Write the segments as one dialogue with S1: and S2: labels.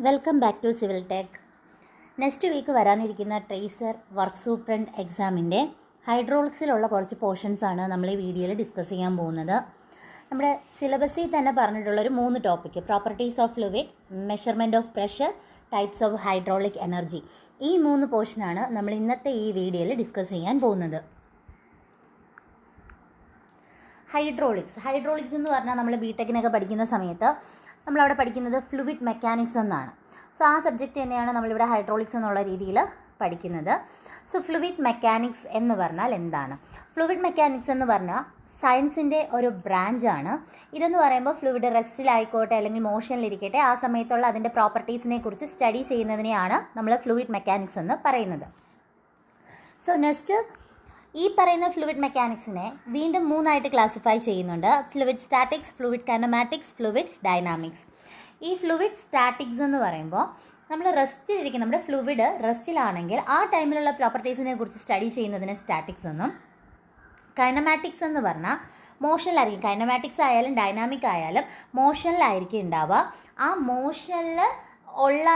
S1: Welcome back to civil tech. Next week വരാനിരിക്കുന്ന tracer work superintendent എക്സാമിൻ്റെ ഹൈഡ്രോളിക്സിലുള്ള കുറച്ച് പോർഷൻസാണ് നമ്മൾ ഈ വീഡിയോയിൽ ഡിസ്കസ് ചെയ്യാൻ പോകുന്നത്. നമ്മുടെ സിലബസിൽ തന്നെ പറഞ്ഞിട്ടുള്ളൊരു 3 topic: properties of fluid, measurement of pressure, types of hydraulic energy. ഈ 3 പോർഷനാണ് നമ്മൾ ഇന്നത്തെ ഈ വീഡിയോയിൽ ഡിസ്കസ് ചെയ്യാൻ പോകുന്നത്. ഹൈഡ്രോളിക്സ് എന്ന് പറഞ്ഞാൽ നമ്മൾ ബിടെക്കിനൊക്കെ പഠിക്കുന്ന സമയത്ത് നമ്മളവിടെ പഠിക്കുന്നത് ഫ്ലൂയിഡ് മെക്കാനിക്സ് എന്നാണ്. സോ ആ സബ്ജക്റ്റ് തന്നെയാണ് നമ്മളിവിടെ ഹൈഡ്രോളിക്സ് എന്നുള്ള രീതിയിൽ പഠിക്കുന്നത്. സോ ഫ്ലൂയിഡ് മെക്കാനിക്സ് എന്ന് പറഞ്ഞാൽ എന്താണ്? ഫ്ലൂയിഡ് മെക്കാനിക്സ് എന്ന് പറഞ്ഞാൽ സയൻസിൻ്റെ ഒരു ബ്രാഞ്ചാണ്. ഇതെന്ന് പറയുമ്പോൾ ഫ്ലൂയിഡ് റെസ്റ്റിലായിക്കോട്ടെ അല്ലെങ്കിൽ മോഷനിലിരിക്കട്ടെ, ആ സമയത്തുള്ള അതിൻ്റെ പ്രോപ്പർട്ടീസിനെ കുറിച്ച് സ്റ്റഡി ചെയ്യുന്നതിനെയാണ് നമ്മൾ ഫ്ലൂയിഡ് മെക്കാനിക്സ് എന്ന് പറയുന്നത്. സോ നെക്സ്റ്റ് ഈ പറയുന്ന ഫ്ലൂയിഡ് മെക്കാനിക്സിനെ വീണ്ടും 3ആയിട്ട് ക്ലാസിഫൈ ചെയ്യുന്നുണ്ട്: fluid statics, fluid kinematics, fluid dynamics. ഈ ഫ്ലൂയിഡ് സ്റ്റാറ്റിക്സ് എന്ന് പറയുമ്പോൾ നമ്മൾ റെസ്റ്റിലിരിക്കും, നമ്മുടെ ഫ്ലൂയിഡ് റെസ്റ്റിലാണെങ്കിൽ ആ ടൈമിലുള്ള പ്രോപ്പർട്ടീസിനെ കുറിച്ച് സ്റ്റഡി ചെയ്യുന്നതിന് സ്റ്റാറ്റിക്സ് എന്നും, കൈനമാറ്റിക്സ് എന്ന് പറഞ്ഞാൽ മോഷനിലായിരിക്കും. കൈനമാറ്റിക്സ് ആയാലും ഡൈനാമിക് ആയാലും മോഷനിലായിരിക്കും ഉണ്ടാവുക. ആ മോഷനിൽ ഉള്ള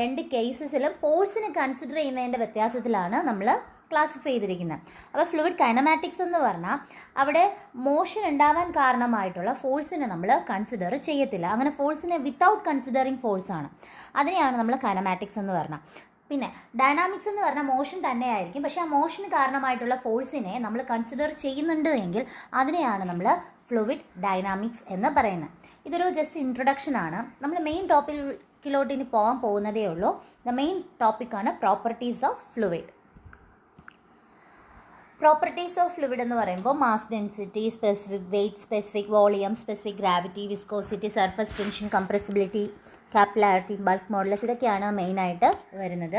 S1: 2 കേസസിലും ഫോഴ്സിനെ കൺസിഡർ ചെയ്യുന്നതിൻ്റെ വ്യത്യാസത്തിലാണ് നമ്മൾ ക്ലാസിഫൈ ചെയ്തിരിക്കുന്നത്. അപ്പോൾ ഫ്ലൂയിഡ് കൈനമാറ്റിക്സ് എന്ന് പറഞ്ഞാൽ അവിടെ മോഷൻ ഉണ്ടാവാൻ കാരണമായിട്ടുള്ള ഫോഴ്സിനെ നമ്മൾ കൺസിഡർ ചെയ്യത്തില്ല. അങ്ങനെ ഫോഴ്സിനെ വിത്തൗട്ട് കൺസിഡറിങ് ഫോഴ്സാണ്, അതിനെയാണ് നമ്മൾ കൈനമാറ്റിക്സ് എന്ന് പറഞ്ഞാൽ. പിന്നെ ഡൈനാമിക്സ് എന്ന് പറഞ്ഞാൽ മോഷൻ തന്നെയായിരിക്കും, പക്ഷേ ആ മോഷന് കാരണമായിട്ടുള്ള ഫോഴ്സിനെ നമ്മൾ കൺസിഡർ ചെയ്യുന്നുണ്ട് എങ്കിൽ അതിനെയാണ് നമ്മൾ ഫ്ലൂയിഡ് ഡൈനാമിക്സ് എന്ന് പറയുന്നത്. ഇതൊരു ജസ്റ്റ് ഇൻട്രൊഡക്ഷൻ ആണ്. നമ്മൾ മെയിൻ ടോപ്പിക്കിലോട്ട് ഇനി പോകാൻ പോകുന്നതേ ഉള്ളൂ. ദ മെയിൻ ടോപ്പിക്കാണ് properties of fluid. Properties of fluid എന്ന് പറയുമ്പോൾ mass density, specific weight, specific volume, specific gravity, viscosity, surface tension, compressibility, capillarity, bulk modulus, ഇതൊക്കെയാണ് മെയിനായിട്ട് വരുന്നത്.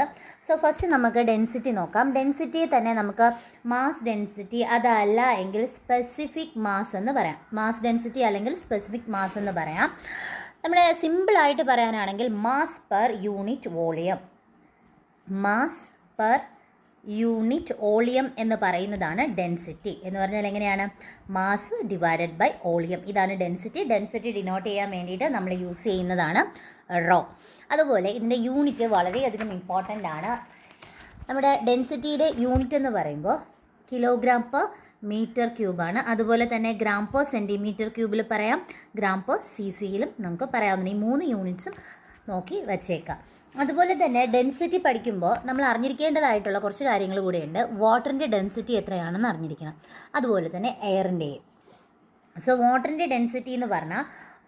S1: സോ ഫസ്റ്റ് നമുക്ക് ഡെൻസിറ്റി നോക്കാം. ഡെൻസിറ്റിയെ തന്നെ നമുക്ക് മാസ് ഡെൻസിറ്റി, അതല്ല എങ്കിൽ സ്പെസിഫിക് മാസ് എന്ന് പറയാം. മാസ് ഡെൻസിറ്റി അല്ലെങ്കിൽ സ്പെസിഫിക് മാസ് എന്ന് പറയാം. നമ്മുടെ സിമ്പിളായിട്ട് പറയാനാണെങ്കിൽ mass per unit volume, mass per unit volume എന്ന് പറയുന്നതാണ് ഡെൻസിറ്റി. എന്ന് പറഞ്ഞാൽ എങ്ങനെയാണ്? മാസ് ഡിവൈഡഡ് ബൈ വോളിയം, ഇതാണ് ഡെൻസിറ്റി. ഡെൻസിറ്റി ഡിനോട്ട് ചെയ്യാൻ വേണ്ടിയിട്ട് നമ്മൾ യൂസ് ചെയ്യുന്നതാണ് റോ. അതുപോലെ ഇതിൻ്റെ യൂണിറ്റ് വളരെയധികം ഇമ്പോർട്ടൻ്റ് ആണ്. നമ്മുടെ ഡെൻസിറ്റിയുടെ യൂണിറ്റ് എന്ന് പറയുമ്പോൾ കിലോഗ്രാം പെർ മീറ്റർ ക്യൂബാണ്. അതുപോലെ തന്നെ ഗ്രാം പെർ സെൻറ്റിമീറ്റർ ക്യൂബിൽ പറയാം, ഗ്രാം പെർ CCയിലും നമുക്ക് പറയാവുന്ന ഈ 3 യൂണിറ്റ്സും നോക്കി വച്ചേക്കാം. അതുപോലെ തന്നെ ഡെൻസിറ്റി പഠിക്കുമ്പോൾ നമ്മൾ അറിഞ്ഞിരിക്കേണ്ടതായിട്ടുള്ള കുറച്ച് കാര്യങ്ങൾ കൂടെയുണ്ട്. വാട്ടറിൻ്റെ ഡെൻസിറ്റി എത്രയാണെന്ന് അറിഞ്ഞിരിക്കണം, അതുപോലെ തന്നെ എയറിൻ്റെയും. സോ വാട്ടറിൻ്റെ ഡെൻസിറ്റി എന്ന് പറഞ്ഞാൽ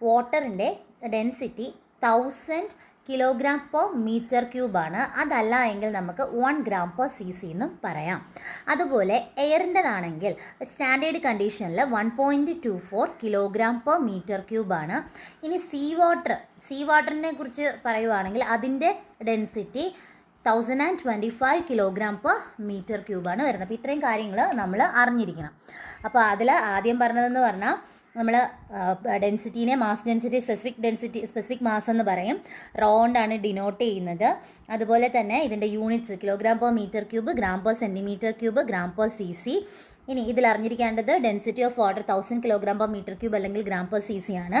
S1: വാട്ടറിൻ്റെ ഡെൻസിറ്റി 1000 കിലോഗ്രാം പെർ മീറ്റർ ക്യൂബാണ്. അതല്ല എങ്കിൽ നമുക്ക് 1 ഗ്രാം പെർ CC എന്നും പറയാം. അതുപോലെ എയറിൻ്റെതാണെങ്കിൽ സ്റ്റാൻഡേർഡ് കണ്ടീഷനിൽ 1.24 കിലോഗ്രാം പെർ മീറ്റർ ക്യൂബാണ്. ഇനി സീ വാട്ടറിനെ കുറിച്ച് പറയുവാണെങ്കിൽ അതിൻ്റെ ഡെൻസിറ്റി 1025 കിലോഗ്രാം പെർ മീറ്റർ ക്യൂബാണ് വരുന്നത്. അപ്പോൾ ഇത്രയും കാര്യങ്ങൾ നമ്മൾ അറിഞ്ഞിരിക്കണം. അപ്പോൾ അതിൽ ആദ്യം പറഞ്ഞതെന്ന് പറഞ്ഞാൽ നമ്മൾ ഡെൻസിറ്റീനെ മാസ് ഡെൻസിറ്റി, സ്പെസിഫിക് മാസ് എന്ന് പറയും. റോ കൊണ്ടാണ് ഡിനോട്ട് ചെയ്യുന്നത്. അതുപോലെ തന്നെ ഇതിൻ്റെ units kilogram per metre cube, gram per centimetre cube, gram per CC. ഇനി ഇതിൽ അറിഞ്ഞിരിക്കേണ്ടത് density of water 1000 kilogram per metre cube അല്ലെങ്കിൽ ഗ്രാം പെർ CC ആണ്.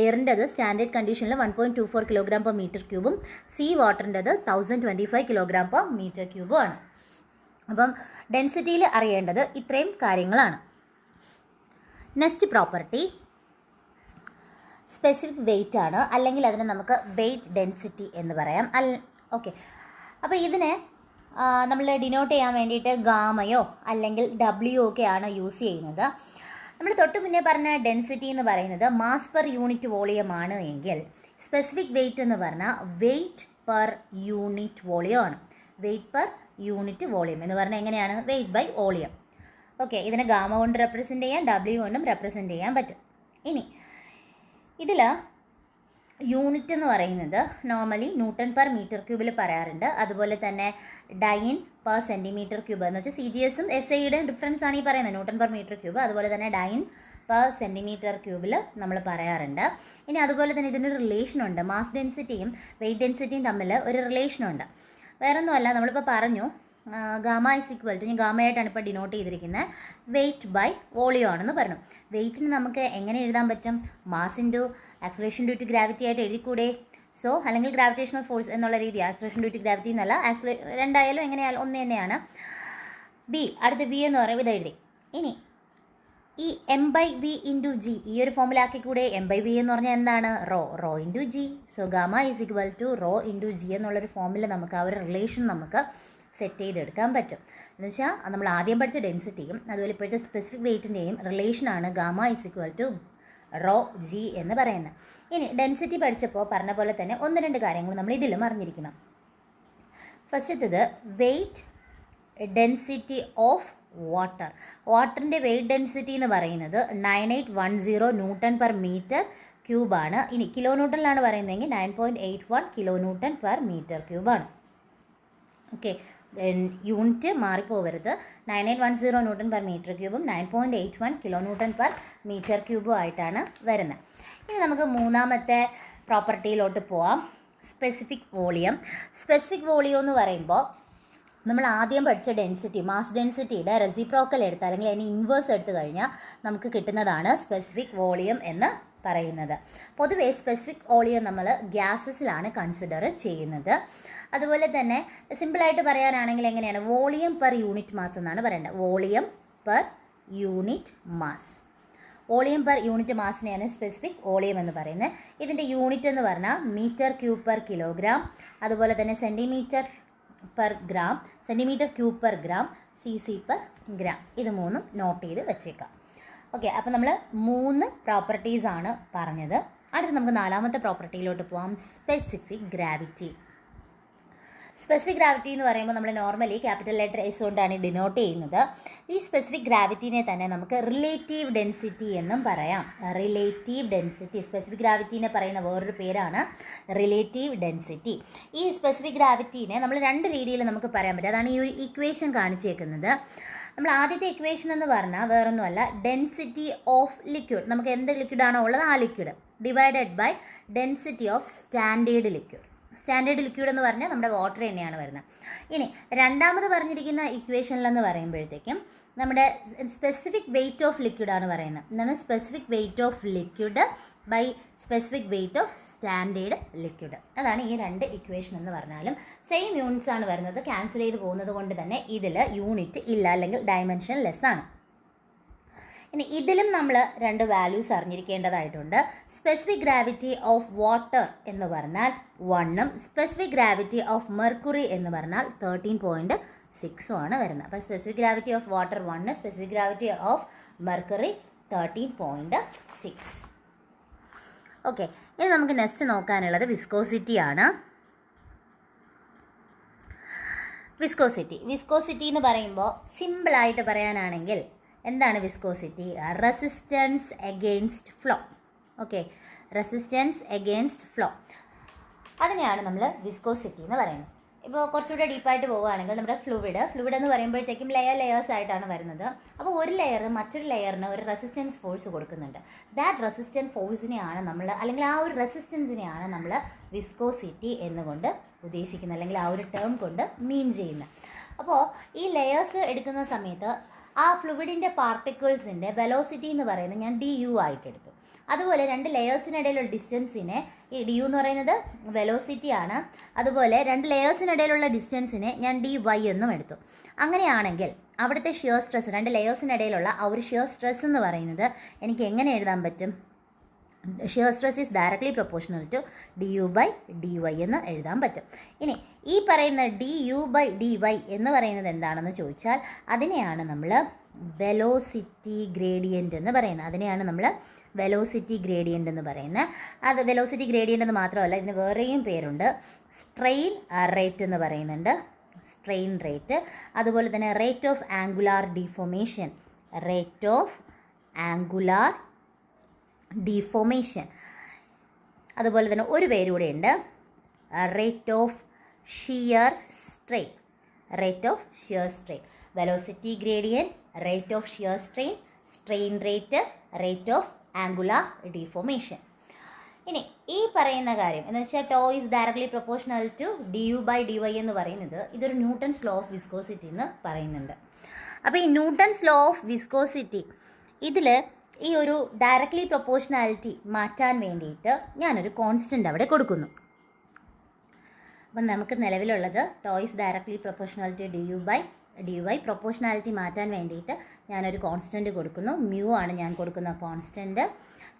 S1: എയറിൻ്റെത് സ്റ്റാൻഡേർഡ് കണ്ടീഷനിൽ 1.24 കിലോഗ്രാം പെർ മീറ്റർ ക്യൂബും സീ വാട്ടറിൻ്റെത് 1025 കിലോഗ്രാം പെർ മീറ്റർ ക്യൂബും ആണ്. അപ്പം ഡെൻസിറ്റിയിൽ അറിയേണ്ടത് ഇത്രയും കാര്യങ്ങളാണ്. നെക്സ്റ്റ് പ്രോപ്പർട്ടി സ്പെസിഫിക് വെയ്റ്റ് ആണ്, അല്ലെങ്കിൽ അതിനെ നമുക്ക് വെയ്റ്റ് ഡെൻസിറ്റി എന്ന് പറയാം. ഓക്കെ, അപ്പോൾ ഇതിനെ നമ്മൾ ഡിനോട്ട് ചെയ്യാൻ വേണ്ടിയിട്ട് ഗാമയോ അല്ലെങ്കിൽ W ഒക്കെയാണ് യൂസ് ചെയ്യുന്നത്. നമ്മൾ തൊട്ട് മുന്നേ പറഞ്ഞ ഡെൻസിറ്റി എന്ന് പറയുന്നത് മാസ് പെർ യൂണിറ്റ് വോളിയം ആണ് എങ്കിൽ സ്പെസിഫിക് വെയ്റ്റ് എന്ന് പറഞ്ഞാൽ വെയ്റ്റ് പെർ യൂണിറ്റ് വോളിയം ആണ്. വെയ്റ്റ് പെർ യൂണിറ്റ് വോളിയം എന്ന് പറഞ്ഞാൽ എങ്ങനെയാണ്? Weight by volume. ഓക്കെ, ഇതിനെ ഗാമ കൊണ്ട് റെപ്രസെൻറ്റ് ചെയ്യാം, W കൊണ്ടും റെപ്രസെൻറ്റ് ചെയ്യാൻ പറ്റും. ഇനി ഇതിൽ യൂണിറ്റ് എന്ന് പറയുന്നത് നോർമലി ന്യൂട്ടൺ പെർ മീറ്റർ ക്യൂബിൽ പറയാറുണ്ട്. അതുപോലെ തന്നെ ഡൈൻ പെർ സെൻറ്റിമീറ്റർ ക്യൂബ് എന്ന് വെച്ചാൽ CGSഉം SIയുടെ ഡിഫറൻസ് ആണ് ഈ പറയുന്നത്, ന്യൂട്ടൺ പെർ മീറ്റർ ക്യൂബ്. അതുപോലെ തന്നെ ഡൈൻ പെർ സെൻറ്റിമീറ്റർ ക്യൂബിൽ നമ്മൾ പറയാറുണ്ട്. ഇനി അതുപോലെ തന്നെ ഇതിനൊരു റിലേഷനുണ്ട്. മാസ് ഡെൻസിറ്റിയും വെയ്റ്റ് ഡെൻസിറ്റിയും തമ്മിൽ ഒരു റിലേഷനുണ്ട്. വേറൊന്നുമല്ല, നമ്മളിപ്പോൾ പറഞ്ഞു ഗാമ ഇസ് ഈക്വൽ ടു, ഗാമയായിട്ടാണ് ഇപ്പോൾ ഡിനോട്ട് ചെയ്തിരിക്കുന്നത്, വെയ്റ്റ് ബൈ വോളിയം ആണെന്ന് പറഞ്ഞു. വെയ്റ്റിന് നമുക്ക് എങ്ങനെ എഴുതാൻ പറ്റും? Mass into acceleration due to gravity ആയിട്ട് എഴുതിക്കൂടെ? സോ അല്ലെങ്കിൽ ഗ്രാവിറ്റേഷണൽ ഫോഴ്സ് എന്നുള്ള രീതി, ആക്സിലറേഷൻ ഡ്യൂ ടു ഗ്രാവിറ്റി എന്നല്ല, രണ്ടായാലും എങ്ങനെയായാലും ഒന്ന് തന്നെയാണ്. ബി, അടുത്ത ബി എന്ന് പറയുമ്പോൾ ഇത് എഴുതി. ഇനി ഈ m/v ഇൻറ്റു ജി ഈ ഒരു ഫോമിലാക്കി കൂടെ. m/v എന്ന് പറഞ്ഞാൽ എന്താണ്? Rho into g. So gamma is equal to rho into g എന്നുള്ളൊരു ഫോമിൽ നമുക്ക് ആ ഒരു റിലേഷൻ നമുക്ക് സെറ്റ് ചെയ്തെടുക്കാൻ പറ്റും. എന്ന് വെച്ചാൽ നമ്മൾ ആദ്യം പഠിച്ച ഡെൻസിറ്റിയും അതുപോലെ ഇപ്പോഴത്തെ സ്പെസിഫിക് വെയ്റ്റിൻ്റെയും റിലേഷനാണ് gamma is equal to rho g എന്ന് പറയുന്നത്. ഇനി ഡെൻസിറ്റി പഠിച്ചപ്പോൾ പറഞ്ഞ പോലെ തന്നെ 1-2 കാര്യങ്ങൾ നമ്മൾ ഇതിലും അറിഞ്ഞിരിക്കണം. ഫസ്റ്റത്തത് വെയ്റ്റ് ഡെൻസിറ്റി ഓഫ് വാട്ടറിൻ്റെ വെയ്റ്റ് ഡെൻസിറ്റി എന്ന് പറയുന്നത് 9810 ന്യൂട്ടൺ പെർ മീറ്റർ ക്യൂബാണ്. ഇനി കിലോ ന്യൂട്ടണിലാണ് പറയുന്നതെങ്കിൽ 9.81 കിലോ ന്യൂട്ടൺ പെർ മീറ്റർ ക്യൂബാണ്. ഓക്കെ, യൂണിറ്റ് മാറിപ്പോവരുത്. 9810 ന്യൂട്ടൺ പെർ മീറ്റർ ക്യൂബും 9.81 കിലോ ന്യൂട്ടൺ പെർ മീറ്റർ ക്യൂബും ആയിട്ടാണ് വരുന്നത്. ഇനി നമുക്ക് മൂന്നാമത്തെ പ്രോപ്പർട്ടിയിലോട്ട് പോവാം, സ്പെസിഫിക് വോളിയം. സ്പെസിഫിക് വോളിയം എന്ന് പറയുമ്പോൾ നമ്മൾ ആദ്യം പഠിച്ച ഡെൻസിറ്റി, മാസ് ഡെൻസിറ്റിയുടെ റെസിപ്രോക്കൽ എടുത്ത് അല്ലെങ്കിൽ അതിന് ഇൻവേഴ്സ് എടുത്തു കഴിഞ്ഞാൽ നമുക്ക് കിട്ടുന്നതാണ് സ്പെസിഫിക് വോളിയം എന്ന് പറയുന്നത്. പൊതുവേ സ്പെസിഫിക് വോളിയം നമ്മൾ ഗ്യാസസിലാണ് കൺസിഡർ ചെയ്യുന്നത്. അതുപോലെ തന്നെ സിമ്പിളായിട്ട് പറയാനാണെങ്കിൽ എങ്ങനെയാണ്? വോളിയം പെർ യൂണിറ്റ് മാസ് എന്നാണ് പറയേണ്ടത്. Volume per unit mass. Volume per unit മാസിനെയാണ് സ്പെസിഫിക് വോളിയം എന്ന് പറയുന്നത്. ഇതിൻ്റെ യൂണിറ്റ് എന്ന് പറഞ്ഞാൽ മീറ്റർ ക്യൂബ് പെർ കിലോഗ്രാം, അതുപോലെ തന്നെ centimetre per gram, centimetre cube per gram, cc per gram. ഇത് മൂന്നും നോട്ട് ചെയ്ത് വെച്ചേക്കാം. ഓക്കെ, അപ്പോൾ നമ്മൾ 3 പ്രോപ്പർട്ടീസാണ് പറഞ്ഞത്. അടുത്ത് നമുക്ക് 4ാമത്തെ പ്രോപ്പർട്ടിയിലോട്ട് പോകാം, സ്പെസിഫിക് ഗ്രാവിറ്റി. സ്പെസിഫിക് ഗ്രാവിറ്റി എന്ന് പറയുമ്പോൾ നമ്മൾ നോർമലി ക്യാപിറ്റൽ ലെറ്റർ എസ് കൊണ്ടാണ് ഡിനോട്ട് ചെയ്യുന്നത്. ഈ സ്പെസിഫിക് ഗ്രാവിറ്റീനെ തന്നെ നമുക്ക് റിലേറ്റീവ് ഡെൻസിറ്റി എന്നും പറയാം. റിലേറ്റീവ് ഡെൻസിറ്റി, സ്പെസിഫിക് ഗ്രാവിറ്റീനെ പറയുന്ന വേറൊരു പേരാണ് റിലേറ്റീവ് ഡെൻസിറ്റി. ഈ സ്പെസിഫിക് ഗ്രാവിറ്റീനെ നമ്മൾ 2 രീതിയിൽ നമുക്ക് പറയാൻ പറ്റും. അതാണ് ഈ ഒരു ഇക്വേഷൻ കാണിച്ചേക്കുന്നത്. നമ്മൾ ആദ്യത്തെ ഇക്വേഷൻ എന്ന് പറഞ്ഞാൽ വേറൊന്നുമല്ല, ഡെൻസിറ്റി ഓഫ് ലിക്വിഡ്, നമുക്ക് എന്ത് ലിക്വിഡാണോ ഉള്ളത് ആ liquid, divided by density of standard liquid. Standard liquid എന്ന് പറഞ്ഞാൽ നമ്മുടെ വാട്ടർ തന്നെയാണ് വരുന്നത്. ഇനി രണ്ടാമത് പറഞ്ഞിരിക്കുന്ന ഇക്വേഷനിലെന്ന് പറയുമ്പോഴത്തേക്കും നമ്മുടെ സ്പെസിഫിക് വെയ്റ്റ് ഓഫ് ലിക്വിഡാണ് പറയുന്നത്. എന്താണ്? Specific weight of liquid by specific weight of standard liquid. അതാണ് ഈ 2 ഇക്വേഷൻ എന്ന് പറഞ്ഞാലും സെയിം യൂണിറ്റ്സ് ആണ് വരുന്നത്. ക്യാൻസൽ ചെയ്ത് പോകുന്നത് കൊണ്ട് തന്നെ ഇതിൽ യൂണിറ്റ് ഇല്ല, അല്ലെങ്കിൽ ഡയമെൻഷൻ ലെസ് ആണ്. ഇനി ഇതിലും നമ്മൾ 2 വാല്യൂസ് അറിഞ്ഞിരിക്കേണ്ടതായിട്ടുണ്ട്. സ്പെസിഫിക് ഗ്രാവിറ്റി ഓഫ് വാട്ടർ എന്ന് പറഞ്ഞാൽ 1ഉം സ്പെസിഫിക് ഗ്രാവിറ്റി ഓഫ് മെർക്കുറി എന്ന് പറഞ്ഞാൽ 13.6 ആണ് വരുന്നത്. അപ്പോൾ specific gravity of water 1, specific gravity of mercury 13.6. Okay, ഇനി നമുക്ക് നെക്സ്റ്റ് നോക്കാനുള്ളത് വിസ്കോസിറ്റി ആണ്. വിസ്കോസിറ്റി എന്ന് പറയുമ്പോൾ സിമ്പിളായിട്ട് പറയാനാണെങ്കിൽ എന്താണ് viscosity? Resistance against flow. Okay, resistance against flow, അതിനെയാണ് നമ്മൾ വിസ്കോസിറ്റി എന്ന് പറയുന്നത്. ഇപ്പോൾ കുറച്ചുകൂടെ ഡീപ്പായിട്ട് പോവുകയാണെങ്കിൽ നമ്മുടെ ഫ്ലൂയിഡ് എന്ന് പറയുമ്പോഴത്തേക്കും ലെയേഴ്സ് ആയിട്ടാണ് വരുന്നത്. അപ്പോൾ ഒരു ലെയർ മറ്റൊരു ലെയറിന് ഒരു റെസിസ്റ്റൻസ് ഫോഴ്സ് കൊടുക്കുന്നുണ്ട്. ദാറ്റ് റെസിസ്റ്റൻസ് ഫോഴ്സിനെയാണ് നമ്മൾ, അല്ലെങ്കിൽ ആ ഒരു റെസിസ്റ്റൻസിനെയാണ് നമ്മൾ വിസ്കോസിറ്റി എന്നുകൊണ്ട് ഉദ്ദേശിക്കുന്നത്, അല്ലെങ്കിൽ ആ ഒരു ടേം കൊണ്ട് മീൻ ചെയ്യുന്നത്. അപ്പോൾ ഈ ലെയേഴ്സ് എടുക്കുന്ന സമയത്ത് ആ ഫ്ലൂയിഡിൻ്റെ പാർട്ടിക്കിൾസിൻ്റെ വെലോസിറ്റി എന്ന് പറയുന്നത് ഞാൻ du ആയിട്ട് എടുത്തു. അതുപോലെ 2 ലെയേഴ്സിനിടയിലുള്ള ഡിസ്റ്റൻസിനെ, ഈ du എന്ന് പറയുന്നത് വെലോസിറ്റി ആണ്, അതുപോലെ 2 ലെയേഴ്സിനിടയിലുള്ള ഡിസ്റ്റൻസിനെ ഞാൻ dy എന്നും എടുത്തു. അങ്ങനെയാണെങ്കിൽ അവിടുത്തെ ഷിയർ സ്ട്രെസ്, 2 ലെയേഴ്സിനിടയിലുള്ള ആ ഒരു ഷിയർ സ്ട്രെസ് എന്ന് പറയുന്നത് എനിക്ക് എങ്ങനെ എഴുതാൻ പറ്റും? Shear stress is directly proportional to du/dy എന്ന് എഴുതാൻ പറ്റും. ഇനി ഈ പറയുന്ന du/dy എന്ന് പറയുന്നത് എന്താണെന്ന് ചോദിച്ചാൽ അതിനെയാണ് നമ്മൾ വെലോസിറ്റി ഗ്രേഡിയൻ്റ് എന്ന് പറയുന്നത്. അത് വെലോസിറ്റി ഗ്രേഡിയൻ്റ് എന്ന് മാത്രമല്ല, ഇതിന് വേറെയും പേരുണ്ട്. സ്ട്രെയിൻ റേറ്റ് എന്ന് പറയുന്നുണ്ട്, സ്ട്രെയിൻ റേറ്റ്. അതുപോലെ തന്നെ റേറ്റ് ഓഫ് ആംഗുലാർ ഡിഫോമേഷൻ, അതുപോലെ തന്നെ ഒരു പേരുകൂടെ ഉണ്ട്, rate of shear strain. Velocity gradient, rate of shear strain, strain rate, rate of angular deformation. ഇനി ഈ പറയുന്ന കാര്യം എന്ന് വെച്ചാൽ tau is directly proportional to du/dy എന്ന് പറയുന്നത് ഇതൊരു ന്യൂട്ടൺസ് ലോ ഓഫ് വിസ്കോസിറ്റി എന്ന് പറയുന്നുണ്ട്. അപ്പോൾ ഈ ന്യൂട്ടൺസ് ലോ ഓഫ് വിസ്കോസിറ്റി ഇതിൽ ഈ ഒരു ഡയറക്ട്ലി പ്രൊപ്പോർഷണാലിറ്റി മാറ്റാൻ വേണ്ടിയിട്ട് ഞാനൊരു കോൺസ്റ്റൻ്റ് അവിടെ കൊടുക്കുന്നു. അപ്പം നമുക്ക് നിലവിലുള്ളത് tau is directly proportional to d y proportionality മാറ്റാൻ വേണ്ടിയിട്ട് ഞാനൊരു കോൺസ്റ്റൻറ്റ് കൊടുക്കുന്നു. മ്യൂ ആണ് ഞാൻ കൊടുക്കുന്ന കോൺസ്റ്റൻറ്റ്.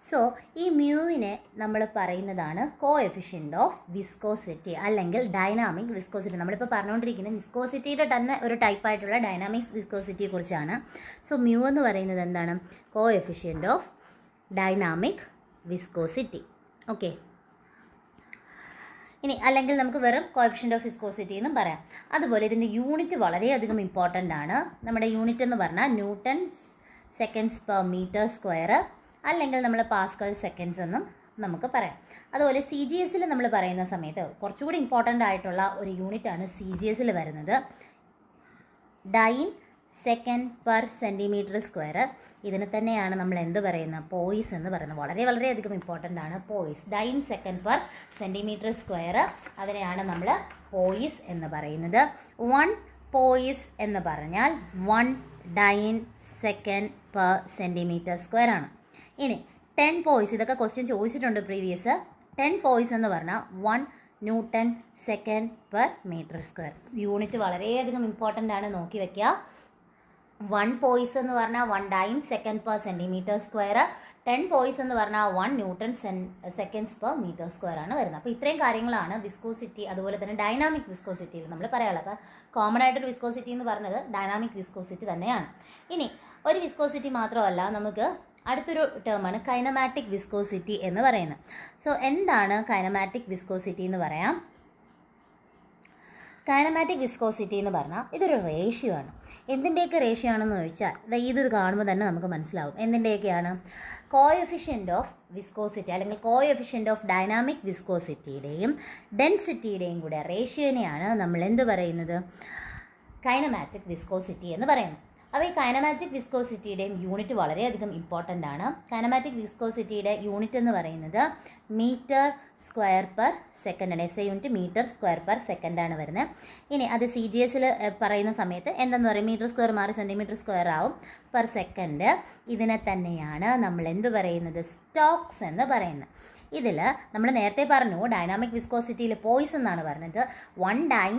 S1: സോ ഈ മ്യൂവിനെ നമ്മൾ പറയുന്നതാണ് കോഎഫിഷ്യൻ്റ് ഓഫ് വിസ്കോസിറ്റി അല്ലെങ്കിൽ ഡൈനാമിക് വിസ്കോസിറ്റി. നമ്മളിപ്പോൾ പറഞ്ഞുകൊണ്ടിരിക്കുന്നത് വിസ്കോസിറ്റിയുടെ തന്നെ ഒരു ടൈപ്പായിട്ടുള്ള ഡൈനാമിക് വിസ്കോസിറ്റിയെ കുറിച്ചാണ്. സോ മ്യൂ എന്ന് പറയുന്നത് എന്താണ്? Coefficient of dynamic viscosity. Okay, ഇനി അല്ലെങ്കിൽ നമുക്ക് വെറും കോഎഫിഷ്യൻ്റ് ഓഫ് വിസ്കോസിറ്റി എന്നും പറയാം. അതുപോലെ ഇതിൻ്റെ യൂണിറ്റ് വളരെയധികം ഇമ്പോർട്ടൻ്റ് ആണ്. നമ്മുടെ യൂണിറ്റ് എന്ന് പറഞ്ഞാൽ newton seconds per metre square, അല്ലെങ്കിൽ നമ്മൾ പാസ്കൽ സെക്കൻഡ്സ് എന്നും നമുക്ക് പറയാം. അതുപോലെ സി ജി എസിൽ നമ്മൾ പറയുന്ന സമയത്ത് കുറച്ചുകൂടി ഇമ്പോർട്ടൻ്റ് ആയിട്ടുള്ള ഒരു യൂണിറ്റാണ് സി ജി എസിൽ വരുന്നത്, dyne second per centimetre square. ഇതിന് തന്നെയാണ് നമ്മൾ എന്ത് പറയുന്നത്? പോയിസ് എന്ന് പറയുന്നത്. വളരെയധികം ഇമ്പോർട്ടൻ്റ് ആണ് poise. Dyne second per centimetre square, അതിനെയാണ് നമ്മൾ പോയിസ് എന്ന് പറയുന്നത്. 1 പോയിസ് എന്ന് പറഞ്ഞാൽ 1 dyne second per centimetre square ആണ്. ഇനി 10 പോയിസ്, ഇതൊക്കെ ക്വസ്റ്റ്യൻ ചോദിച്ചിട്ടുണ്ട് പ്രീവിയസ്. 10 പോയിസ് എന്ന് പറഞ്ഞാൽ 1 newton second per metre square. Unit വളരെയധികം ഇമ്പോർട്ടൻ്റ് ആണ്, നോക്കി വയ്ക്കുക. 1 പോയിസ് എന്ന് പറഞ്ഞാൽ 1 dyne second per centimetre square. 10 poise എന്ന് പറഞ്ഞാൽ 1 newton seconds per metre square ആണ് വരുന്നത്. അപ്പോൾ ഇത്രയും കാര്യങ്ങളാണ് വിസ്കോസിറ്റി അതുപോലെ തന്നെ ഡൈനാമിക് വിസ്കോസിറ്റിയിൽ നമ്മൾ പറയാനുള്ളത്. അപ്പോൾ കോമൺ ആയിട്ടൊരു വിസ്കോസിറ്റി എന്ന് പറഞ്ഞത് ഡൈനാമിക് വിസ്കോസിറ്റി തന്നെയാണ്. ഇനി ഒരു വിസ്കോസിറ്റി മാത്രമല്ല, നമുക്ക് അടുത്തൊരു ടേമാണ് കൈനമാറ്റിക് വിസ്കോസിറ്റി എന്ന് പറയുന്നത്. സോ എന്താണ് കൈനമാറ്റിക് വിസ്കോസിറ്റി എന്ന് പറയാം. കൈനമാറ്റിക് വിസ്കോസിറ്റി എന്ന് പറഞ്ഞാൽ ഇതൊരു റേഷ്യോ ആണ്. എന്തിൻ്റെയൊക്കെ റേഷ്യോ ആണെന്ന് ചോദിച്ചാൽ ഇതൊരു കാണുമ്പോൾ തന്നെ നമുക്ക് മനസ്സിലാവും. എന്തിൻ്റെയൊക്കെയാണ്? കോഎഫിഷ്യൻ്റ് ഓഫ് വിസ്കോസിറ്റി അല്ലെങ്കിൽ കോഎഫിഷ്യൻ്റ് ഓഫ് ഡൈനാമിക് വിസ്കോസിറ്റിയുടെയും ഡെൻസിറ്റിയുടെയും കൂടെ റേഷ്യോനെയാണ് നമ്മൾ എന്ത് പറയുന്നത്? കൈനമാറ്റിക് വിസ്കോസിറ്റി എന്ന് പറയുന്നത്. അപ്പോൾ ഈ കൈനമാറ്റിക് വിസ്കോസിറ്റിയുടെയും യൂണിറ്റ് വളരെയധികം ഇമ്പോർട്ടൻ്റ് ആണ്. കൈനമാറ്റിക് വിസ്കോസിറ്റിയുടെ യൂണിറ്റ് എന്ന് പറയുന്നത് മീറ്റർ സ്ക്വയർ പെർ സെക്കൻഡ് ആണ്. S I unit metre square per second ആണ് വരുന്നത്. ഇനി അത് സി ജി എസിൽ പറയുന്ന സമയത്ത് എന്തെന്ന് പറയും? മീറ്റർ സ്ക്വയർ മാറി സെൻറ്റിമീറ്റർ സ്ക്വയർ ആവും പെർ സെക്കൻഡ്. ഇതിനെ തന്നെയാണ് നമ്മൾ എന്ത് പറയുന്നത്? സ്റ്റോക്സ് എന്ന് പറയുന്നത്. ഇതിൽ നമ്മൾ നേരത്തെ പറഞ്ഞു ഡൈനാമിക് വിസ്കോസിറ്റിയിൽ പോയിസ് എന്നാണ് പറഞ്ഞത്. 1 dyne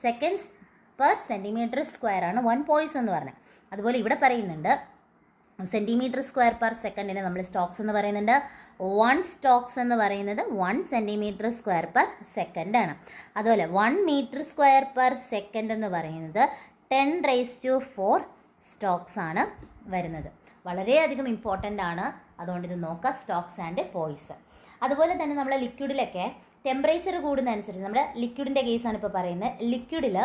S1: seconds per centimetre square ആണ് 1 പോയിസ് എന്ന് പറഞ്ഞത്. അതുപോലെ ഇവിടെ പറയുന്നുണ്ട് സെൻറ്റിമീറ്റർ സ്ക്വയർ പെർ സെക്കൻഡിന് നമ്മൾ സ്റ്റോക്സ് എന്ന് പറയുന്നുണ്ട്. 1 സ്റ്റോക്സ് എന്ന് പറയുന്നത് 1 സെൻറ്റിമീറ്റർ സ്ക്വയർ പെർ സെക്കൻഡ് ആണ്. അതുപോലെ 1 മീറ്റർ സ്ക്വയർ പെർ സെക്കൻഡ് എന്ന് പറയുന്നത് 10⁴ സ്റ്റോക്സ് ആണ് വരുന്നത്. വളരെയധികം ഇമ്പോർട്ടൻ്റ് ആണ്, അതുകൊണ്ട് ഇത് നോക്കുക, സ്റ്റോക്സ് ആൻഡ് പോയിസ്. അതുപോലെ തന്നെ നമ്മൾ ലിക്വിഡിലൊക്കെ ടെമ്പറേച്ചർ കൂടുന്നതനുസരിച്ച്, നമ്മുടെ ലിക്വിഡിൻ്റെ കേസാണ് ഇപ്പോൾ പറയുന്നത്, ലിക്വിഡിൽ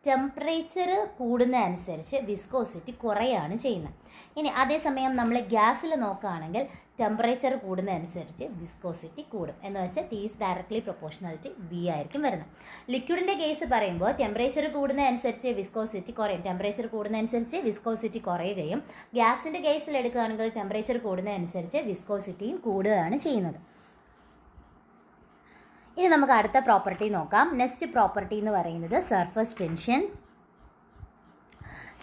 S1: ടെമ്പറേച്ചർ കൂടുന്നതനുസരിച്ച് വിസ്കോസിറ്റി കുറയാണ് ചെയ്യുന്നത്. ഇനി അതേസമയം നമ്മൾ ഗ്യാസിൽ നോക്കുകയാണെങ്കിൽ ടെമ്പറേച്ചർ കൂടുന്നതനുസരിച്ച് വിസ്കോസിറ്റി കൂടും. എന്ന് വെച്ചാൽ T is directly proportionality V ആയിരിക്കും വരുന്നത്. ലിക്വിഡിൻ്റെ കേസ് പറയുമ്പോൾ ടെമ്പറേച്ചർ കൂടുന്നതനുസരിച്ച് വിസ്കോസിറ്റി കുറയും, ടെമ്പറേച്ചർ കൂടുന്നതനുസരിച്ച് വിസ്കോസിറ്റി കുറയുകയും, ഗ്യാസിൻ്റെ കേസിൽ എടുക്കുകയാണെങ്കിൽ ടെമ്പറേച്ചർ കൂടുന്നതനുസരിച്ച് വിസ്കോസിറ്റിയും കൂടുകയാണ് ചെയ്യുന്നത്. ഇനി നമുക്ക് അടുത്ത പ്രോപ്പർട്ടി നോക്കാം. നെക്സ്റ്റ് പ്രോപ്പർട്ടി എന്ന് പറയുന്നത് സർഫസ് ടെൻഷൻ.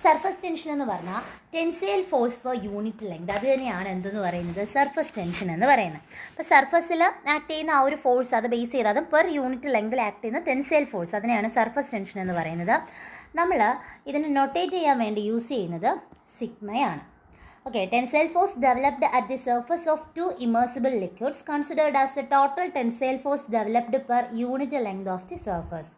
S1: സർഫസ് ടെൻഷൻ എന്ന് പറഞ്ഞാൽ tensile force per unit length, അത് തന്നെയാണ് എന്തെന്ന് പറയുന്നത്? സർഫസ് ടെൻഷൻ എന്ന് പറയുന്നത്. അപ്പോൾ സർഫസിൽ ആക്ട് ചെയ്യുന്ന ആ ഒരു ഫോഴ്സ് അത് ബേസ് ചെയ്ത്, അത് പെർ യൂണിറ്റ് ലെങ്തിൽ ആക്ട് ചെയ്യുന്ന ടെൻസൈൽ ഫോഴ്സ്, അതിനെയാണ് സർഫസ് ടെൻഷൻ എന്ന് പറയുന്നത്. നമ്മൾ ഇതിനെ നൊട്ടേറ്റ് ചെയ്യാൻ വേണ്ടി യൂസ് ചെയ്യുന്നത് സിഗ്മയാണ്. Okay, tensile force developed at the surface of two immersible liquids considered as the total tensile force developed per unit length of the surface.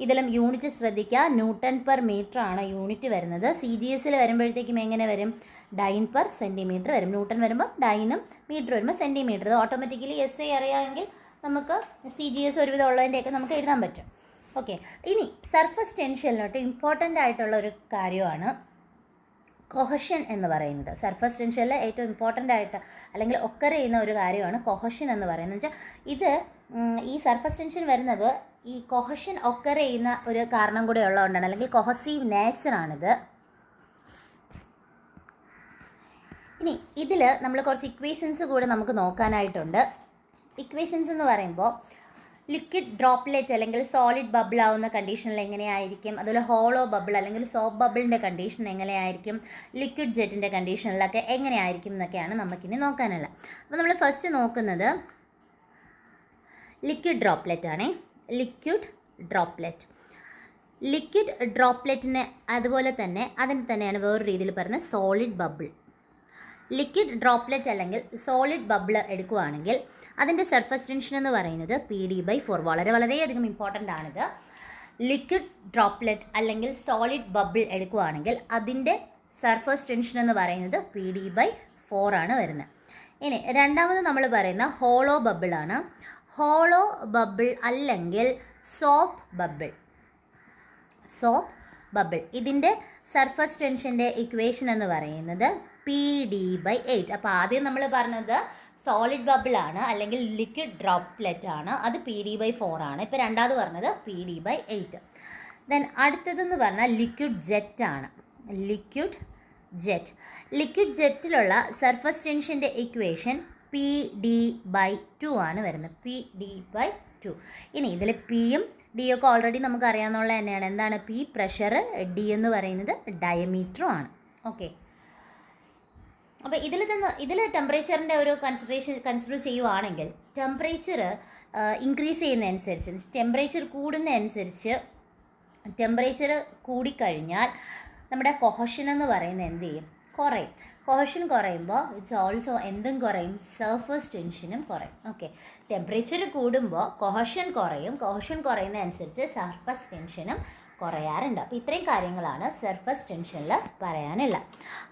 S1: ഇതിലും യൂണിറ്റ് ശ്രദ്ധിക്കുക, ന്യൂട്ടൺ പെർ മീറ്റർ ആണ് യൂണിറ്റ് വരുന്നത്. C G എസിൽ വരുമ്പോഴത്തേക്കും എങ്ങനെ വരും? Dine per centimetre വരും. Newton വരുമ്പോൾ ഡൈനും, മീറ്റർ വരുമ്പോൾ സെൻറ്റിമീറ്റർ. ഇത് ഓട്ടോമാറ്റിക്കലി എസ് ഐ അറിയാമെങ്കിൽ നമുക്ക് സി ജി എസ് ഒരുവിധം ഉള്ളതിൻ്റെയൊക്കെ നമുക്ക് എഴുതാൻ പറ്റും. ഓക്കെ, ഇനി സർഫസ് ടെൻഷനിലോട്ട് ഇമ്പോർട്ടൻ്റ് ആയിട്ടുള്ള ഒരു കാര്യമാണ് കൊഹഷൻ എന്ന് പറയുന്നത്. സർഫസ് ടെൻഷനിൽ ഏറ്റവും ഇമ്പോർട്ടൻ്റ് ആയിട്ട് അല്ലെങ്കിൽ ഒക്കർ ചെയ്യുന്ന ഒരു കാര്യമാണ് കൊഹഷൻ എന്ന് പറയുന്നത്. വെച്ചാൽ ഇത് ഈ സർഫസ് ടെൻഷൻ വരുന്നത് ഈ കൊഹഷൻ ഒക്കർ ചെയ്യുന്ന ഒരു കാരണം കൂടെ ഉള്ളതുകൊണ്ടാണ്, അല്ലെങ്കിൽ കൊഹസീവ് നേച്ചറാണിത്. ഇനി ഇതിൽ നമ്മൾ കുറച്ച് ഇക്വേഷൻസ് കൂടെ നമുക്ക് നോക്കാനായിട്ടുണ്ട്. ഇക്വേഷൻസ് എന്ന് പറയുമ്പോൾ ലിക്വിഡ് ഡ്രോപ്ലെറ്റ് അല്ലെങ്കിൽ സോളിഡ് ബബിൾ ആവുന്ന കണ്ടീഷനിൽ എങ്ങനെയായിരിക്കും, അതുപോലെ ഹോളോ ബബിൾ അല്ലെങ്കിൽ സോപ്പ് ബബിളിൻ്റെ കണ്ടീഷൻ എങ്ങനെയായിരിക്കും, ലിക്വിഡ് ജെറ്റിൻ്റെ കണ്ടീഷനിലൊക്കെ എങ്ങനെയായിരിക്കും എന്നൊക്കെയാണ് നമുക്കിനി നോക്കാനുള്ളത്. അപ്പോൾ നമ്മൾ ഫസ്റ്റ് നോക്കുന്നത് ലിക്വിഡ് ഡ്രോപ്ലെറ്റ് ആണ്. Liquid droplet. ലിക്വിഡ് ഡ്രോപ്ലെറ്റിനെ അതുപോലെ തന്നെ അതിന് തന്നെയാണ് വേറൊരു രീതിയിൽ പറയുന്നത് സോളിഡ് ബബിൾ. ലിക്വിഡ് ഡ്രോപ്ലെറ്റ് അല്ലെങ്കിൽ സോളിഡ് ബബിൾ എടുക്കുകയാണെങ്കിൽ അതിൻ്റെ സർഫസ് ടെൻഷൻ എന്ന് പറയുന്നത് PD/4. വളരെയധികം ഇമ്പോർട്ടൻ്റ് ആണിത്. ലിക്വിഡ് ഡ്രോപ്ലെറ്റ് അല്ലെങ്കിൽ സോളിഡ് ബബിൾ എടുക്കുകയാണെങ്കിൽ അതിൻ്റെ സർഫസ് ടെൻഷൻ എന്ന് പറയുന്നത് PD/4 ആണ് വരുന്നത്. ഇനി രണ്ടാമത് നമ്മൾ പറയുന്ന ഹോളോ ബബിളാണ്. ഹോളോ ബബിൾ അല്ലെങ്കിൽ സോപ്പ് ബബിൾ ഇതിൻ്റെ സർഫസ് ടെൻഷൻ്റെ ഇക്വേഷൻ എന്ന് പറയുന്നത് PD/8. അപ്പോൾ ആദ്യം നമ്മൾ പറഞ്ഞത് സോളിഡ് ബബിളാണ് അല്ലെങ്കിൽ ലിക്വിഡ് ഡ്രോപ്ലെറ്റ് ആണ്, അത് PD/4 ആണ്. ഇപ്പോൾ രണ്ടാമത് പറഞ്ഞത് PD/8. ദെൻ അടുത്തതെന്ന് പറഞ്ഞാൽ ലിക്വിഡ് ജെറ്റ് ആണ്. ലിക്വിഡ് ജെറ്റിലുള്ള സർഫസ് ടെൻഷൻ്റെ ഇക്വേഷൻ PD/2 ആണ് വരുന്നത്. PD/2. ഇനി ഇതിൽ പിയും ഡിയും ഒക്കെ ഓൾറെഡി നമുക്ക് അറിയാവുന്ന തന്നെയാണ്. എന്താണ് പി? പ്രഷർ. ഡി എന്ന് പറയുന്നത് ഡയമീറ്ററും ആണ്. ഓക്കെ. അപ്പോൾ ഇതിൽ ടെമ്പറേച്ചറിൻ്റെ ഒരു കൺസിഡർ ചെയ്യുവാണെങ്കിൽ ടെമ്പറേച്ചർ ഇൻക്രീസ് ചെയ്യുന്നതനുസരിച്ച്, ടെമ്പറേച്ചർ കൂടുന്നതനുസരിച്ച്, ടെമ്പറേച്ചർ കൂടിക്കഴിഞ്ഞാൽ നമ്മുടെ കൊഹഷൻ എന്ന് പറയുന്നത് എന്ത് ചെയ്യും? കുറയും. കൊഹഷൻ കുറയുമ്പോൾ ഇറ്റ്സ് ഓൾസോ എന്തും കുറയും? സർഫസ് ടെൻഷനും കുറയും. ഓക്കെ. ടെമ്പറേച്ചർ കൂടുമ്പോൾ കൊഹഷൻ കുറയും. കൊഹഷൻ കുറയുന്നതനുസരിച്ച് സർഫസ് ടെൻഷനും കുറയാറുണ്ട്. അപ്പോൾ ഇത്രയും കാര്യങ്ങളാണ് സർഫസ് ടെൻഷനിൽ പറയാനുള്ള.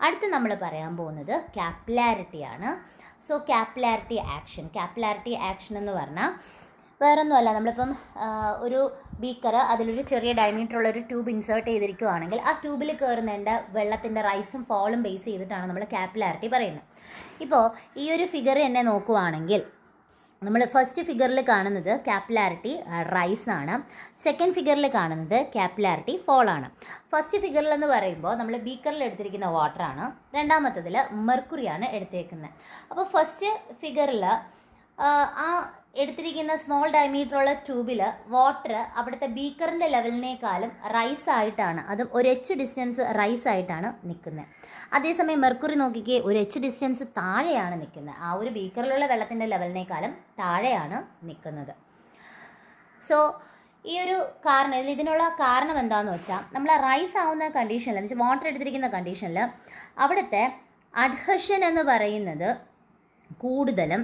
S1: അടുത്ത് നമ്മൾ പറയാൻ പോകുന്നത് കാപ്പിലാരിറ്റിയാണ്. സോ കാപ്പിലാരിറ്റി ആക്ഷൻ എന്ന് പറഞ്ഞാൽ വേറൊന്നുമല്ല, നമ്മളിപ്പം ഒരു ബീക്കർ അതിലൊരു ചെറിയ ഡയമീറ്ററുള്ളൊരു ട്യൂബ് ഇൻസേർട്ട് ചെയ്തിരിക്കുകയാണെങ്കിൽ ആ ട്യൂബിൽ കയറുന്നതിൻ്റെ വെള്ളത്തിൻ്റെ റൈസും ഫോളും ബേസ് ചെയ്തിട്ടാണ് നമ്മൾ കാപ്പിലാരിറ്റി പറയുന്നത്. ഇപ്പോൾ ഈ ഒരു ഫിഗർ തന്നെ നോക്കുവാണെങ്കിൽ നമ്മൾ ഫസ്റ്റ് ഫിഗറിൽ കാണുന്നത് കാപ്പിലാരിറ്റി റൈസ് ആണ്. സെക്കൻഡ് ഫിഗറിൽ കാണുന്നത് കാപ്പിലാരിറ്റി ഫോൾ ആണ്. ഫസ്റ്റ് ഫിഗറിൽ എന്ന് പറയുമ്പോൾ നമ്മൾ ബീക്കറിൽ എടുത്തിരിക്കുന്ന വാട്ടറാണ്. രണ്ടാമത്തതിൽ മെർക്കുറിയാണ് എടുത്തേക്കുന്നത്. അപ്പോൾ ഫസ്റ്റ് ഫിഗറിൽ ആ എടുത്തിരിക്കുന്ന സ്മോൾ ഡയമീറ്ററുള്ള ട്യൂബിൽ വാട്ടർ അവിടുത്തെ ബീക്കറിൻ്റെ ലെവലിനേക്കാളും റൈസ് ആയിട്ടാണ്, അതും ഒരു H ഡിസ്റ്റൻസ് റൈസ് ആയിട്ടാണ് നിൽക്കുന്നത്. അതേസമയം മെർക്കുറി നോക്കിക്കേ, ഒരു H ഡിസ്റ്റൻസ് താഴെയാണ് നിൽക്കുന്നത്. ആ ഒരു ബീക്കറിലുള്ള വെള്ളത്തിൻ്റെ ലെവലിനേക്കാളും താഴെയാണ് നിൽക്കുന്നത്. സോ ഈ ഒരു കാരണം, ഇതിനുള്ള കാരണം എന്താണെന്ന് വെച്ചാൽ നമ്മൾ റൈസ് ആവുന്ന കണ്ടീഷനിൽ, എന്ന് വെച്ചാൽ വാട്ടർ എടുത്തിരിക്കുന്ന കണ്ടീഷനിൽ അവിടുത്തെ അഡ്ഹഷൻ എന്ന് പറയുന്നത് കൂടുതലും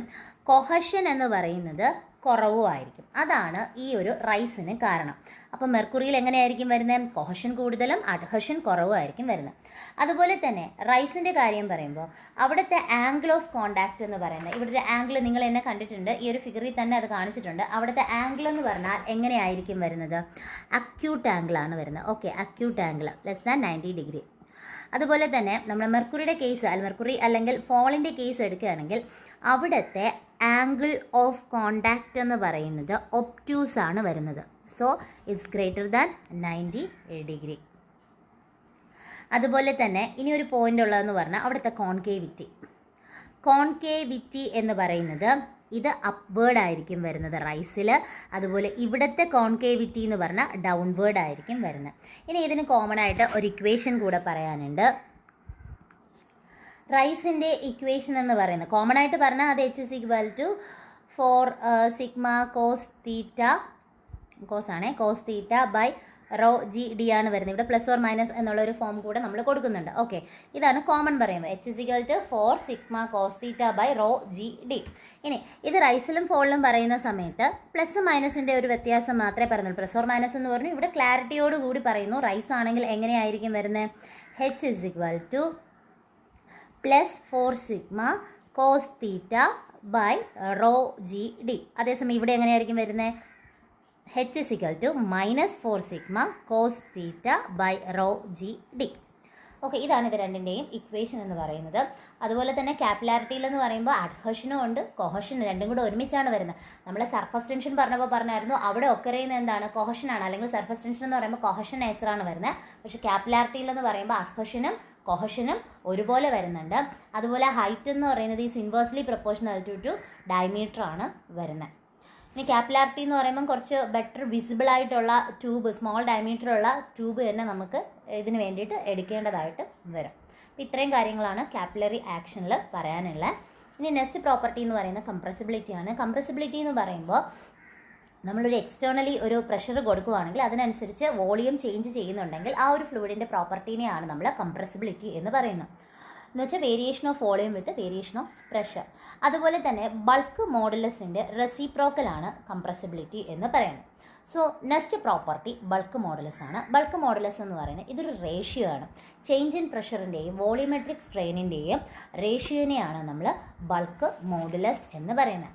S1: കൊഹഷൻ എന്ന് പറയുന്നത് കുറവുമായിരിക്കും. അതാണ് ഈ ഒരു റൈസിന് കാരണം. അപ്പോൾ മെർക്കുറിയിൽ എങ്ങനെയായിരിക്കും വരുന്നത്? കൊഹഷൻ കൂടുതലും അഡ്ഹഷൻ കുറവുമായിരിക്കും വരുന്നത്. അതുപോലെ തന്നെ റൈസിൻ്റെ കാര്യം പറയുമ്പോൾ അവിടുത്തെ ആംഗിൾ ഓഫ് കോണ്ടാക്റ്റ് എന്ന് പറയുന്നത്, ഇവിടെ ഒരു ആംഗിൾ നിങ്ങൾ എന്നെ കണ്ടിട്ടുണ്ട്, ഈ ഒരു ഫിഗറിൽ തന്നെ അത് കാണിച്ചിട്ടുണ്ട്. അവിടുത്തെ ആംഗിൾ എന്ന് പറഞ്ഞാൽ എങ്ങനെയായിരിക്കും വരുന്നത്? അക്യൂട്ട് ആംഗിളാണ് വരുന്നത്. Okay, acute angle <90 degree. അതുപോലെ തന്നെ നമ്മുടെ മെർക്കുറിയുടെ കേസ്, മെർക്കുറി അല്ലെങ്കിൽ ഫോളിൻ്റെ കേസ് എടുക്കുകയാണെങ്കിൽ അവിടുത്തെ ആംഗിൾ ഓഫ് കോണ്ടാക്റ്റ് എന്ന് പറയുന്നത് ഒബ്റ്റ്യൂസ് ആണ് വരുന്നത്. So it's greater than 90 degree. അതുപോലെ തന്നെ ഇനി ഒരു പോയിന്റ് ഉള്ളതെന്ന് പറഞ്ഞാൽ അവിടുത്തെ കോൺകേവിറ്റി എന്ന് പറയുന്നത് ഇത് അപ്വേർഡ് ആയിരിക്കും വരുന്നത് റൈസിൽ. അതുപോലെ ഇവിടുത്തെ കോൺകേവിറ്റി എന്ന് പറഞ്ഞാൽ ഡൗൺവേർഡ് ആയിരിക്കും വരുന്നത്. ഇനി ഇതിന് കോമൺ ആയിട്ട് ഒരു ഇക്വേഷൻ കൂടെ പറയാനുണ്ട്. റൈസിൻ്റെ ഇക്വേഷൻ എന്ന് പറയുന്നത് കോമൺ ആയിട്ട് പറഞ്ഞാൽ അത് H = 4 sigma cos theta, cos theta by rho GD ആണ് വരുന്നത്. ഇവിടെ പ്ലസ് ഓർ മൈനസ് എന്നുള്ളൊരു ഫോം കൂടെ നമ്മൾ കൊടുക്കുന്നുണ്ട്. ഓക്കെ, ഇതാണ് കോമൺ പറയുമ്പോൾ H = 4 sigma cos theta by rho GD. ഇനി ഇത് റൈസിലും ഫോളിലും പറയുന്ന സമയത്ത് പ്ലസ് മൈനസിൻ്റെ ഒരു വ്യത്യാസം മാത്രമേ പറയുന്നുള്ളൂ. പ്ലസ് ഓർ മൈനസ് എന്ന് പറഞ്ഞു ഇവിടെ ക്ലാരിറ്റിയോട് കൂടി പറയുന്നു. റൈസ് ആണെങ്കിൽ എങ്ങനെയായിരിക്കും വരുന്നത്? H = +4 sigma cos theta by rho GD. അതേസമയം ഇവിടെ എങ്ങനെയായിരിക്കും വരുന്നത്? H = -4 sigma cos theta by rho GD. Okay, ഇതാണ് ഇത് രണ്ടിൻ്റെയും ഇക്വേഷൻ എന്ന് പറയുന്നത്. അതുപോലെ തന്നെ കാപ്പിലാരിറ്റിയിൽ എന്ന് പറയുമ്പോൾ അഡ്ഹഷനും ഉണ്ട്, കൊഹഷനും രണ്ടും കൂടെ ഒരുമിച്ചാണ് വരുന്നത്. നമ്മൾ സർഫസ് ടെൻഷൻ പറഞ്ഞപ്പോൾ പറഞ്ഞായിരുന്നു അവിടെ ഒക്കറിയുന്ന എന്താണ്? കൊഹഷനാണ്. അല്ലെങ്കിൽ സർഫസ് ടെൻഷൻ എന്ന് പറയുമ്പോൾ കൊഹഷൻ നേച്ചറാണ് വരുന്നത്. പക്ഷേ കാപ്പിലാരിറ്റിയിൽ എന്ന് പറയുമ്പോൾ അഡ്ഹഷനും കൊഹഷനും ഒരുപോലെ വരുന്നുണ്ട്. അതുപോലെ ഹൈറ്റ് എന്ന് പറയുന്നത് is inversely proportional to diameter ആണ് വരുന്നത്. ഇനി കാപ്പിലാരിറ്റി എന്ന് പറയുമ്പോൾ കുറച്ച് ബെറ്റർ വിസിബിൾ ആയിട്ടുള്ള ട്യൂബ്, സ്മോൾ ഡയമീറ്ററുള്ള ട്യൂബ് തന്നെ നമുക്ക് ഇതിന് വേണ്ടിയിട്ട് എടുക്കേണ്ടതായിട്ട് വരും. അപ്പോൾ ഇത്രയും കാര്യങ്ങളാണ് കാപ്പിലറി ആക്ഷനിൽ പറയാനുള്ളത്. ഇനി നെക്സ്റ്റ് പ്രോപ്പർട്ടി എന്ന് പറയുന്നത് കംപ്രസിബിലിറ്റി ആണ്. കംപ്രസിബിലിറ്റി എന്ന് പറയുമ്പോൾ നമ്മളൊരു എക്സ്റ്റേണലി ഒരു പ്രഷർ കൊടുക്കുകയാണെങ്കിൽ അതിനനുസരിച്ച് വോളിയം ചേഞ്ച് ചെയ്യുന്നുണ്ടെങ്കിൽ ആ ഒരു ഫ്ലൂയിഡിൻ്റെ പ്രോപ്പർട്ടീനെയാണ് നമ്മൾ കംപ്രസിബിലിറ്റി എന്ന് പറയുന്നത്. എന്ന് വെച്ചാൽ variation of volume with variation of pressure. അതുപോലെ തന്നെ ബൾക്ക് മോഡുലസിൻ്റെ റെസിപ്രോക്കലാണ് കംപ്രസിബിലിറ്റി എന്ന് പറയുന്നത്. So next property bulk modulus ആണ്. ബൾക്ക് മോഡുലസ് എന്ന് പറയുന്നത് ഇതൊരു റേഷ്യോ ആണ്. ചേഞ്ച് ഇൻ പ്രഷറിൻ്റെയും വോളിയോമെട്രിക് സ്ട്രെയിനിൻ്റെയും റേഷ്യോനെയാണ് നമ്മൾ ബൾക്ക് മോഡുലസ് എന്ന് പറയുന്നത്.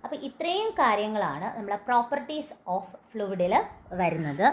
S1: അപ്പോൾ ഇത്രയും കാര്യങ്ങളാണ് നമ്മളെ പ്രോപ്പർട്ടീസ് ഓഫ് ഫ്ലൂയിഡിൽ വരുന്നത്.